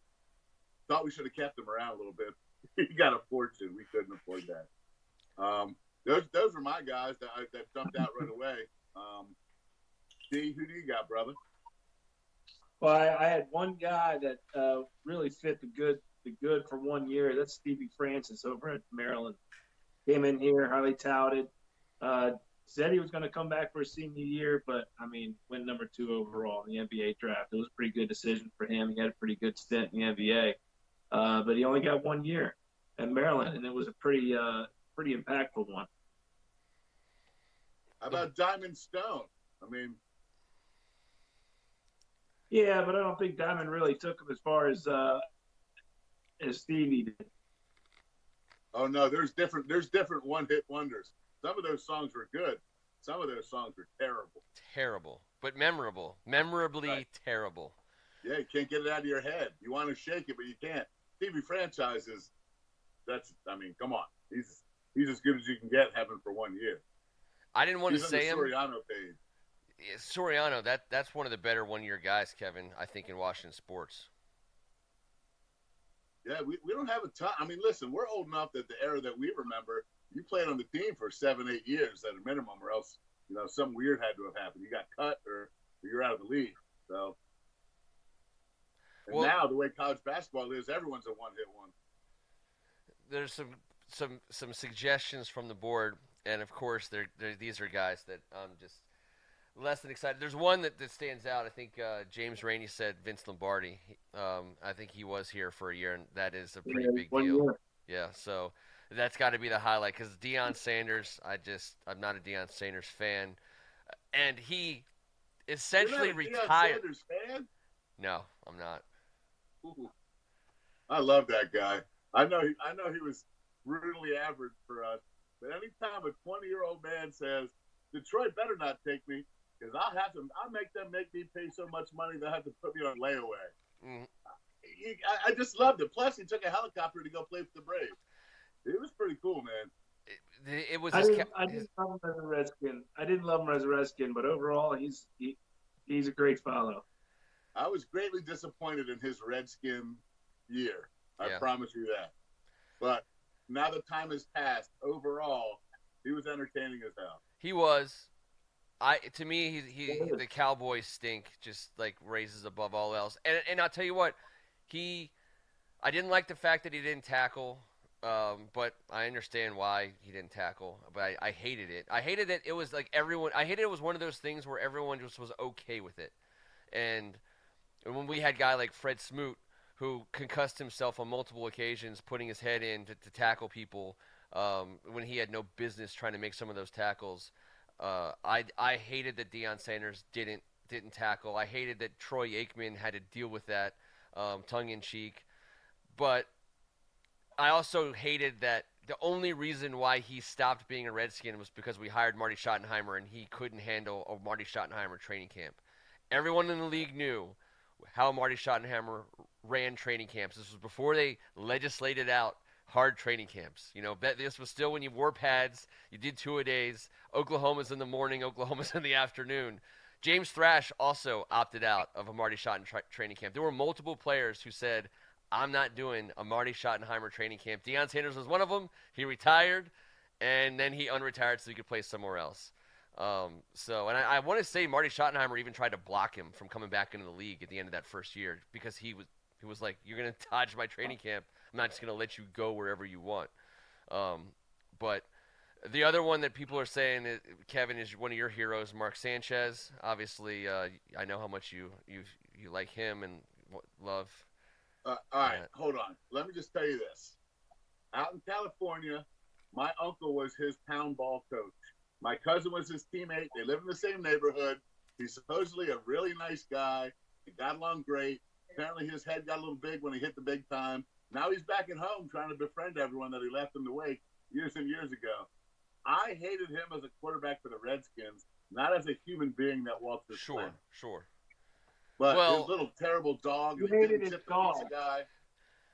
[SPEAKER 3] Thought we should have kept him around a little bit. He got a fortune. We couldn't afford that. Those were my guys that jumped out right away. D, who do you got, brother?
[SPEAKER 2] Well, I had one guy that really fit the good for 1 year. That's Stevie Francis over at Maryland. Came in here, highly touted. Said he was going to come back for his senior year, but, went number 2 overall in the NBA draft. It was a pretty good decision for him. He had a pretty good stint in the NBA. But he only got 1 year at Maryland, and it was a pretty impactful one.
[SPEAKER 3] How about Diamond Stone?
[SPEAKER 2] Yeah, but I don't think Diamond really took him as far as Stevie did.
[SPEAKER 3] Oh, no, there's different one-hit wonders. Some of those songs were good. Some of those songs were terrible.
[SPEAKER 1] Terrible, but memorable. Memorably terrible.
[SPEAKER 3] Yeah, you can't get it out of your head. You want to shake it, but you can't. Stevie Franchises, come on. He's as good as you can get having for 1 year.
[SPEAKER 1] I didn't want to say him.
[SPEAKER 3] Soriano page.
[SPEAKER 1] Yeah, Soriano, that's one of the better 1 year guys, Kevin, I think, in Washington sports.
[SPEAKER 3] Yeah, we don't have a ton. Listen, we're old enough that the era that we remember, you played on the team for 7-8 years at a minimum, or else, something weird had to have happened. You got cut or you're out of the league. So, now the way college basketball is, everyone's a one-hit one.
[SPEAKER 1] There's some suggestions from the board, and of course, these are guys that I'm just less than excited. There's one that stands out. I think James Rainey said Vince Lombardi. I think he was here for a year, and that is a pretty big deal.
[SPEAKER 2] Year.
[SPEAKER 1] Yeah, so that's got to be the highlight because Deion Sanders, I'm not a Deion Sanders fan. and he
[SPEAKER 3] You're
[SPEAKER 1] essentially
[SPEAKER 3] not a Deion
[SPEAKER 1] retired.
[SPEAKER 3] Sanders fan?
[SPEAKER 1] No, I'm not.
[SPEAKER 3] Ooh, I love that guy. I know he was brutally average for us. But anytime a 20-year-old man says, Detroit better not take me, because I'll make them make me pay so much money they'll have to put me on layaway.
[SPEAKER 1] Mm,
[SPEAKER 3] I just loved it. Plus, he took a helicopter to go play for the Braves. It was pretty cool, man.
[SPEAKER 1] it was
[SPEAKER 2] I
[SPEAKER 1] his,
[SPEAKER 2] didn't. I didn't love him as a Redskin. I didn't love him as a Redskin, but overall, he's a great follow.
[SPEAKER 3] I was greatly disappointed in his Redskin year. I
[SPEAKER 1] Yeah.
[SPEAKER 3] promise you that. But now that time has passed, overall, he was entertaining as hell.
[SPEAKER 1] He was. To me, the Cowboys stink just like raises above all else. And I'll tell you what, I didn't like the fact that he didn't tackle, but I understand why he didn't tackle. But I hated it. I hated that it was like everyone. I hated it was one of those things where everyone just was okay with it. And when we had a guy like Fred Smoot who concussed himself on multiple occasions, putting his head in to tackle people when he had no business trying to make some of those tackles. I hated that Deion Sanders didn't tackle. I hated that Troy Aikman had to deal with that tongue in cheek. But I also hated that the only reason why he stopped being a Redskin was because we hired Marty Schottenheimer and he couldn't handle a Marty Schottenheimer training camp. Everyone in the league knew how Marty Schottenheimer ran training camps. This was before they legislated out hard training camps. You know, this was still when you wore pads, you did two-a-days. Oklahoma's in the morning, Oklahoma's in the afternoon. James Thrash also opted out of a Marty Schottenheimer training camp. There were multiple players who said, I'm not doing a Marty Schottenheimer training camp. Deion Sanders was one of them. He retired, and then he unretired so he could play somewhere else. And I want to say Marty Schottenheimer even tried to block him from coming back into the league at the end of that first year because he was like, you're going to dodge my training camp. I'm not just going to let you go wherever you want. But the other one that people are saying, Kevin, is one of your heroes, Mark Sanchez. Obviously, I know how much you like him and love.
[SPEAKER 3] All right, hold on. Let me just tell you this. Out in California, my uncle was his pound ball coach. My cousin was his teammate. They live in the same neighborhood. He's supposedly a really nice guy. They got along great. Apparently his head got a little big when he hit the big time. Now he's back at home trying to befriend everyone that he left in the wake years and years ago. I hated him as a quarterback for the Redskins, not as a human being that walks this planet.
[SPEAKER 1] Sure.
[SPEAKER 3] But his little terrible dog,
[SPEAKER 2] You
[SPEAKER 3] the
[SPEAKER 2] hated his dog.
[SPEAKER 3] guy,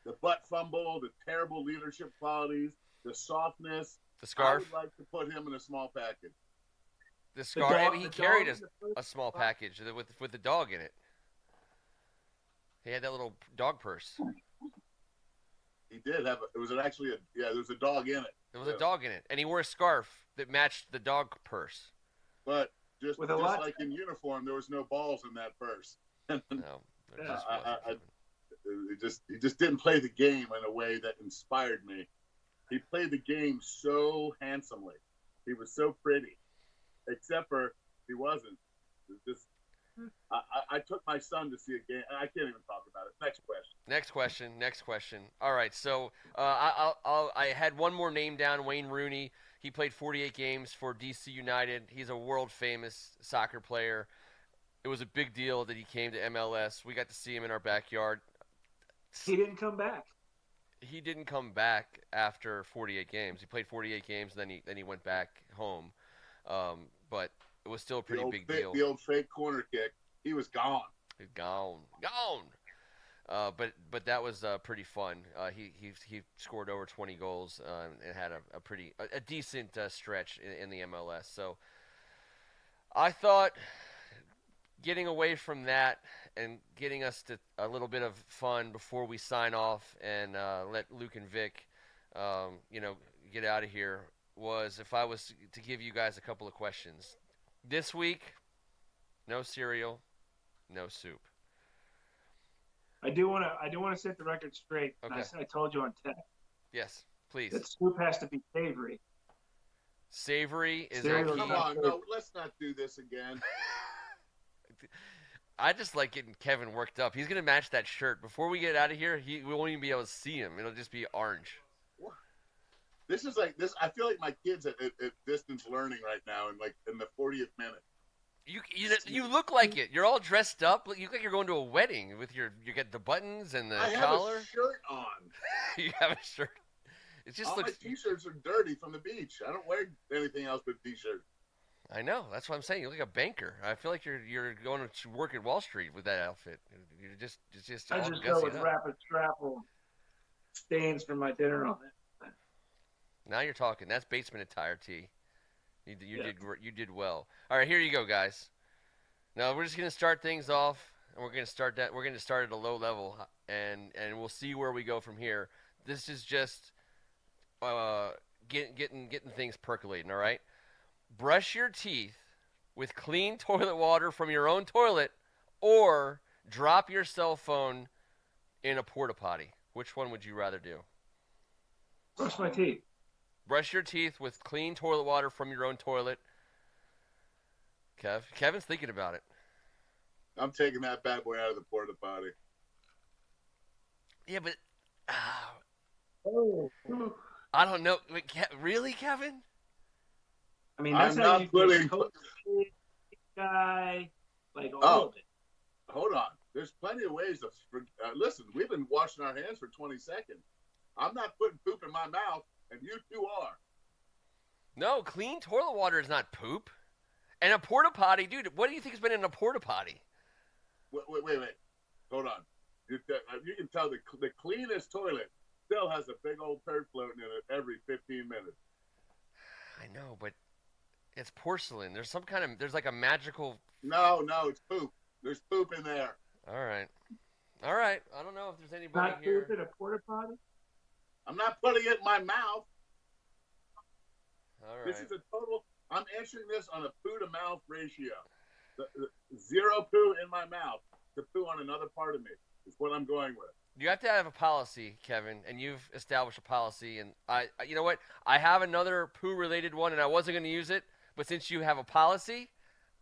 [SPEAKER 3] the butt fumble, the terrible leadership qualities, the softness.
[SPEAKER 1] The scarf.
[SPEAKER 3] I would like to put him in a small package.
[SPEAKER 1] The scarf. He carried a small package with the dog in it. He had that little dog purse.
[SPEAKER 3] He did have. There was a dog in it.
[SPEAKER 1] There was a dog in it, and he wore a scarf that matched the dog purse.
[SPEAKER 3] But just like in uniform, there was no balls in that purse.
[SPEAKER 1] No,
[SPEAKER 3] he just didn't play the game in a way that inspired me. He played the game so handsomely. He was so pretty, except for he wasn't. I took my son to see a game. I can't even talk about it. Next question.
[SPEAKER 1] All right, so I had one more name down, Wayne Rooney. He played 48 games for DC United. He's a world-famous soccer player. It was a big deal that he came to MLS. We got to see him in our backyard.
[SPEAKER 2] He didn't come back.
[SPEAKER 1] He didn't come back after 48 games. He played 48 games, and then he went back home. But it was still a pretty big deal.
[SPEAKER 3] The old fake corner kick. He was gone.
[SPEAKER 1] Gone. But that was pretty fun. He scored over 20 goals and had a decent stretch in the MLS. So I thought getting away from that and getting us to a little bit of fun before we sign off and let Luke and Vic, get out of here was if I was to give you guys a couple of questions. This week, no cereal, no soup.
[SPEAKER 2] I do want to set the record straight.
[SPEAKER 1] Okay.
[SPEAKER 2] I told you on text.
[SPEAKER 1] Yes, please.
[SPEAKER 2] That soup has to be savory.
[SPEAKER 1] Savory is
[SPEAKER 2] Cereal.
[SPEAKER 1] a key.
[SPEAKER 3] Come on, no, let's not do this again.
[SPEAKER 1] I just like getting Kevin worked up. He's gonna match that shirt before we get out of here. We won't even be able to see him. It'll just be orange.
[SPEAKER 3] This is like this. I feel like my kids at distance learning right now, in the 40th minute.
[SPEAKER 1] You look like it. You're all dressed up. You look like you're going to a wedding with you get the buttons and the
[SPEAKER 3] I have
[SPEAKER 1] collar.
[SPEAKER 3] a shirt on.
[SPEAKER 1] You have a shirt. It just
[SPEAKER 3] All
[SPEAKER 1] looks.
[SPEAKER 3] my T-shirts are dirty from the beach. I don't wear anything else but T-shirts.
[SPEAKER 1] I know. That's what I'm saying. You look like a banker. I feel like you're going to work at Wall Street with that outfit. You're just it's just
[SPEAKER 2] I
[SPEAKER 1] all
[SPEAKER 2] just go
[SPEAKER 1] gussied
[SPEAKER 2] with
[SPEAKER 1] up.
[SPEAKER 2] rapid travel stains from my dinner on it.
[SPEAKER 1] Now you're talking. That's basement attire, T. You
[SPEAKER 2] Yeah.
[SPEAKER 1] did well. All right, here you go, guys. Now we're just gonna start things off, and we're gonna start at a low level, and we'll see where we go from here. This is just getting things percolating. All right. Brush your teeth with clean toilet water from your own toilet, or drop your cell phone in a porta potty. Which one would you rather do?
[SPEAKER 2] Brush my teeth.
[SPEAKER 1] Brush your teeth with clean toilet water from your own toilet. Kevin's thinking about it.
[SPEAKER 3] I'm taking that bad boy out of the porta potty.
[SPEAKER 1] Yeah, but
[SPEAKER 2] Oh.
[SPEAKER 1] I don't know. Wait, really, Kevin?
[SPEAKER 2] I mean, that's
[SPEAKER 3] I'm
[SPEAKER 2] how
[SPEAKER 3] not
[SPEAKER 2] you
[SPEAKER 3] putting-
[SPEAKER 2] get coach guy, like all
[SPEAKER 3] Oh.
[SPEAKER 2] of it.
[SPEAKER 3] Hold on. There's plenty of ways to listen. We've been washing our hands for 20 seconds. I'm not putting poop in my mouth, and you two are.
[SPEAKER 1] No, clean toilet water is not poop. And a porta potty, dude. What do you think has been in a porta potty?
[SPEAKER 3] Wait. Hold on. You can tell the cleanest toilet still has a big old turd floating in it every 15 minutes.
[SPEAKER 1] I know, but it's porcelain. There's like a magical.
[SPEAKER 3] No, it's poop. There's poop in there.
[SPEAKER 1] All right. I don't know if there's anybody
[SPEAKER 2] Not
[SPEAKER 1] here.
[SPEAKER 2] poop in a porta potty.
[SPEAKER 3] I'm not putting it in my mouth.
[SPEAKER 1] All right.
[SPEAKER 3] This is a total. I'm answering this on a poo to mouth ratio. The zero poo in my mouth to poo on another part of me is what I'm going with.
[SPEAKER 1] You have to have a policy, Kevin, and you've established a policy. And you know what? I have another poo-related one, and I wasn't going to use it, but since you have a policy,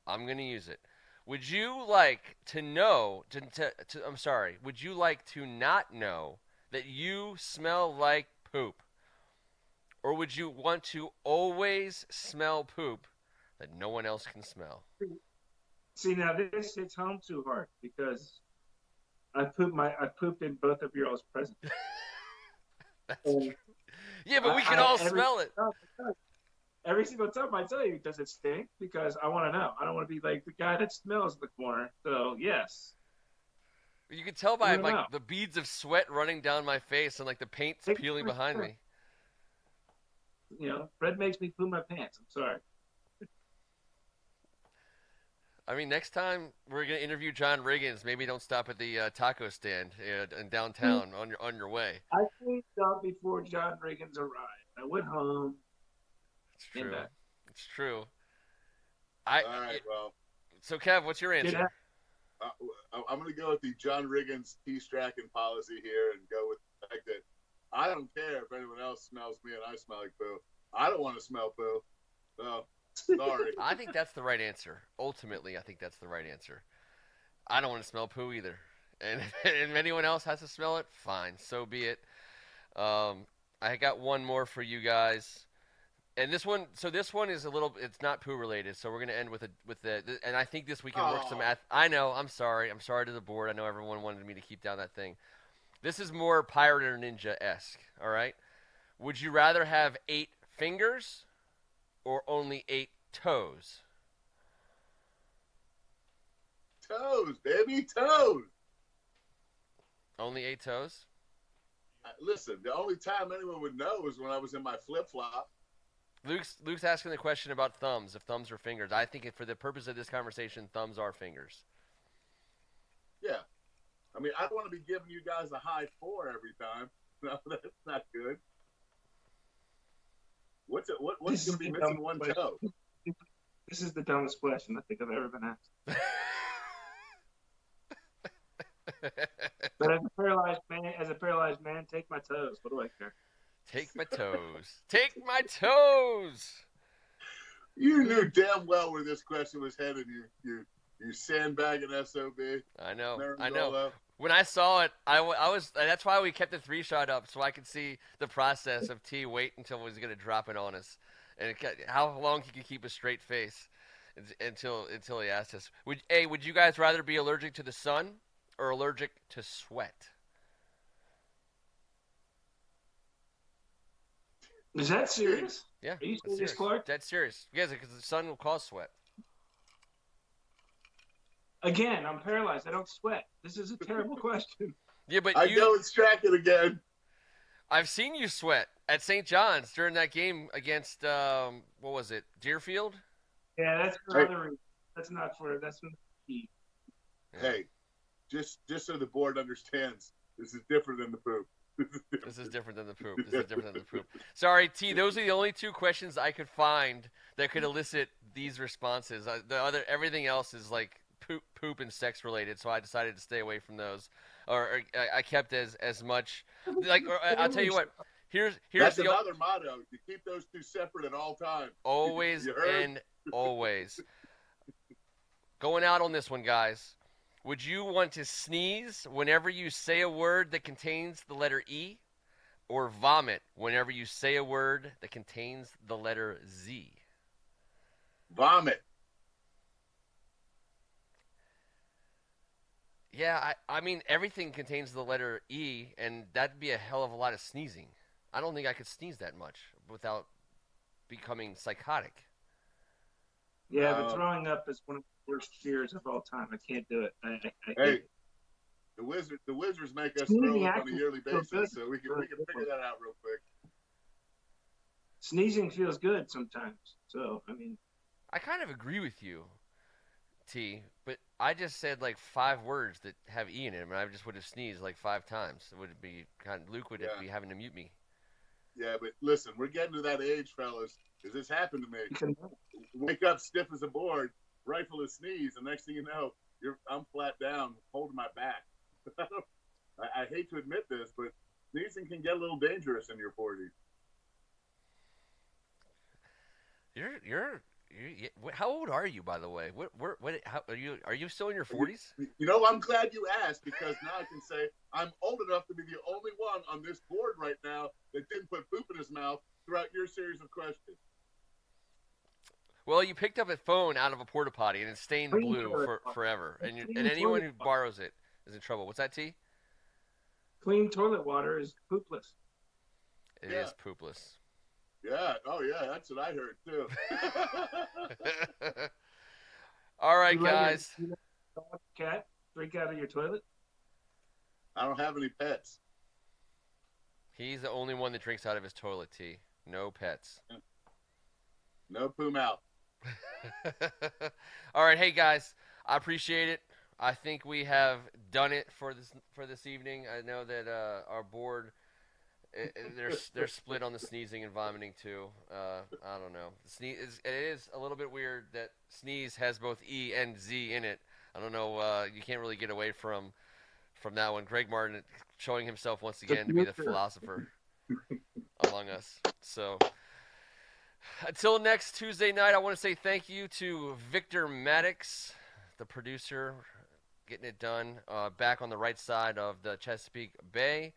[SPEAKER 1] I'm going to use it. Would you like to know? I'm sorry. Would you like to not know that you smell like poop, or would you want to always smell poop that no one else can smell?
[SPEAKER 2] See, now this hits home too hard because I pooped in both of your all's presence.
[SPEAKER 1] That's
[SPEAKER 2] And
[SPEAKER 1] true. Yeah, but we can all smell it.
[SPEAKER 2] Every single time I tell you, does it stink? Because I want to know. I don't want to be like the guy that smells the corner. So yes,
[SPEAKER 1] You can tell by
[SPEAKER 2] I don't
[SPEAKER 1] like
[SPEAKER 2] know.
[SPEAKER 1] the beads of sweat running down my face and like the paint's
[SPEAKER 2] Take
[SPEAKER 1] peeling
[SPEAKER 2] my
[SPEAKER 1] behind
[SPEAKER 2] sweat.
[SPEAKER 1] me.
[SPEAKER 2] you know, Fred makes me poo my pants. I'm sorry.
[SPEAKER 1] I mean, next time we're gonna interview John Riggins, maybe don't stop at the taco stand in downtown on your way.
[SPEAKER 2] I cleaned up before John Riggins arrived. I went home.
[SPEAKER 1] It's
[SPEAKER 2] Came
[SPEAKER 1] true.
[SPEAKER 2] back.
[SPEAKER 1] It's true.
[SPEAKER 3] All right, well,
[SPEAKER 1] So Kev, what's your answer?
[SPEAKER 3] I'm going to go with the John Riggins T-Strachan policy here and go with the fact that I don't care if anyone else smells me and I smell like poo. I don't want to smell poo. So, sorry.
[SPEAKER 1] I think that's the right answer. Ultimately, I think that's the right answer. I don't want to smell poo either. And if anyone else has to smell it, fine, so be it. I got one more for you guys. And this one is it's not poo related. So we're gonna end with the, and I think this we can work some math. I know. I'm sorry to the board. I know everyone wanted me to keep down that thing. This is more Pirate or Ninja-esque. All right. Would you rather have 8 fingers or only 8 toes?
[SPEAKER 3] Toes, baby, toes.
[SPEAKER 1] Only 8 toes?
[SPEAKER 3] Listen, the only time anyone would know is when I was in my flip-flop.
[SPEAKER 1] Luke's asking the question about thumbs, if thumbs are fingers. I think for the purpose of this conversation, thumbs are fingers.
[SPEAKER 3] Yeah. I mean, I don't want to be giving you guys a high 4 every time. No, that's not good. What's going to be missing one toe?
[SPEAKER 2] This is the dumbest question I think I've ever been asked. But as a paralyzed man, take my toes. What do I care?
[SPEAKER 1] Take my toes. Take my toes.
[SPEAKER 3] You knew damn well where this question was headed. You sandbagging SOB.
[SPEAKER 1] I know.
[SPEAKER 3] Marindola.
[SPEAKER 1] When I saw it, I was. That's why we kept the 3-shot up, so I could see the process of T wait until he was going to drop it on us, and how long he could keep a straight face. until he asked us. Would you guys rather be allergic to the sun or allergic to sweat?
[SPEAKER 2] Is that serious?
[SPEAKER 1] Yeah,
[SPEAKER 2] Are you
[SPEAKER 1] that's
[SPEAKER 2] serious, Clark?
[SPEAKER 1] That's serious. Yes, because the sun will cause sweat.
[SPEAKER 2] Again, I'm paralyzed. I don't sweat. This is a terrible question.
[SPEAKER 1] Yeah, but
[SPEAKER 3] I know it's tracking again.
[SPEAKER 1] I've seen you sweat at St. John's during that game against what was it, Deerfield?
[SPEAKER 2] Yeah, that's for other reasons. That's not key.
[SPEAKER 3] Hey, just so the board understands, this is different than the poop.
[SPEAKER 1] This is different than the poop. This is different than the poop. Sorry, T. Those are the only two questions I could find that could elicit these responses. Everything else is like poop and sex related. So I decided to stay away from those, or I kept as much. Like, I'll tell you what. Here's
[SPEAKER 3] That's another motto. You keep those two separate at all times.
[SPEAKER 1] Always and always. Going out on this one, guys. Would you want to sneeze whenever you say a word that contains the letter E, or vomit whenever you say a word that contains the letter Z?
[SPEAKER 3] Vomit.
[SPEAKER 1] Yeah, I mean, everything contains the letter E, and that'd be a hell of a lot of sneezing. I don't think I could sneeze that much without becoming psychotic.
[SPEAKER 2] Yeah, but throwing up is one of the worst fears of all time. I can't do it. I
[SPEAKER 3] hey, the Wizards make us throw up on a yearly basis, so we can figure that out real quick.
[SPEAKER 2] Sneezing feels good sometimes. So, I mean,
[SPEAKER 1] I kind of agree with you, T, but I just said like 5 words that have E in them, and I just would have sneezed like 5 times. It would be Luke would be having to mute me.
[SPEAKER 3] Yeah, but listen, we're getting to that age, fellas. Because this happened to me. Wake up stiff as a board, rifle a sneeze, and next thing you know, I'm flat down, holding my back. I hate to admit this, but sneezing can get a little dangerous in your 40s.
[SPEAKER 1] How old are you, by the way? How are you still in your 40s?
[SPEAKER 3] You know, I'm glad you asked, because now I can say I'm old enough to be the only one on this board right now that didn't put poop in his mouth throughout your series of questions.
[SPEAKER 1] Well, you picked up a phone out of a porta potty and it's stained blue forever, and anyone who borrows it is in trouble. What's that, T?
[SPEAKER 2] Clean toilet water is poopless.
[SPEAKER 1] It is poopless.
[SPEAKER 3] Yeah. Oh, yeah. That's what I heard too.
[SPEAKER 1] All right, guys.
[SPEAKER 2] Cat drink out of your toilet?
[SPEAKER 3] I don't have any pets.
[SPEAKER 1] He's the only one that drinks out of his toilet, T. No pets.
[SPEAKER 3] No poo mouth.
[SPEAKER 1] All right, hey guys, I appreciate it. I think we have done it for this evening. I know that our board they're split on the sneezing and vomiting too. I don't know. It is a little bit weird that sneeze has both E and Z in it. I don't know. You can't really get away from that one. Greg Martin showing himself once again to be the philosopher among us. So. Until next Tuesday night, I want to say thank you to Victor Maddox, the producer, getting it done back on the right side of the Chesapeake Bay.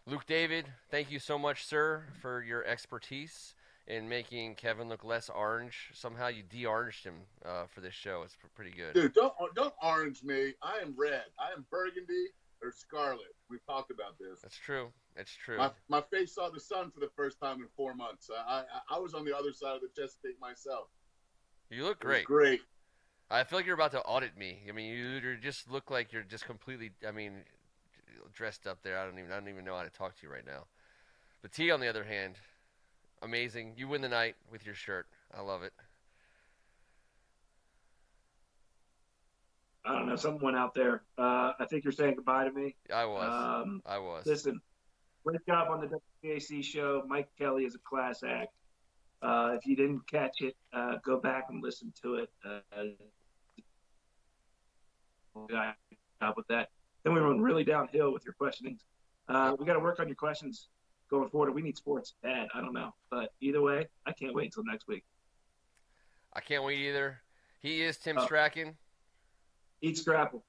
[SPEAKER 1] Luke David, thank you so much, sir, for your expertise in making Kevin look less orange. Somehow you de-oranged him for this show. It's pretty good.
[SPEAKER 3] Dude, don't orange me. I am red. I am burgundy or scarlet. We've talked about this.
[SPEAKER 1] That's true. It's true.
[SPEAKER 3] My face saw the sun for the first time in 4 months. I was on the other side of the Chesapeake myself.
[SPEAKER 1] You look great.
[SPEAKER 3] Great.
[SPEAKER 1] I feel like you're about to audit me. I mean, you just look like you're just completely. I mean, dressed up there. I don't even know how to talk to you right now. But T, on the other hand, amazing. You win the night with your shirt. I love it.
[SPEAKER 2] I don't know. Someone went out there. I think you're saying goodbye to me.
[SPEAKER 1] I was.
[SPEAKER 2] Listen, great job on the WAC show. Mike Kelly is a class act. If you didn't catch it, go back and listen to it. With that. Then we went really downhill with your questioning. We got to work on your questions going forward. We need sports bad. I don't know. But either way, I can't wait until next week.
[SPEAKER 1] I can't wait either. He is Tim Strachan.
[SPEAKER 2] Eat Scrapple.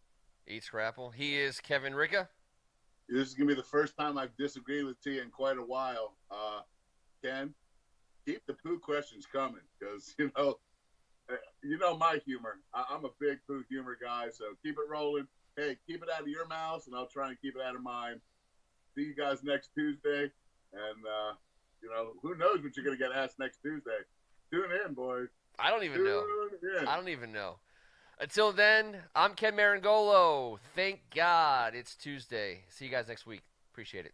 [SPEAKER 1] Eat Scrapple. He is Kevin Ricka.
[SPEAKER 3] This is going to be the first time I've disagreed with T in quite a while. Ken, keep the poo questions coming because, You know my humor. I'm a big food humor guy, so keep it rolling. Hey, keep it out of your mouths, and I'll try and keep it out of mine. See you guys next Tuesday, and who knows what you're gonna get asked next Tuesday. Tune in, boys.
[SPEAKER 1] I don't even know.
[SPEAKER 3] Tune in.
[SPEAKER 1] I don't even know. Until then, I'm Ken Marangolo. Thank God it's Tuesday. See you guys next week. Appreciate it.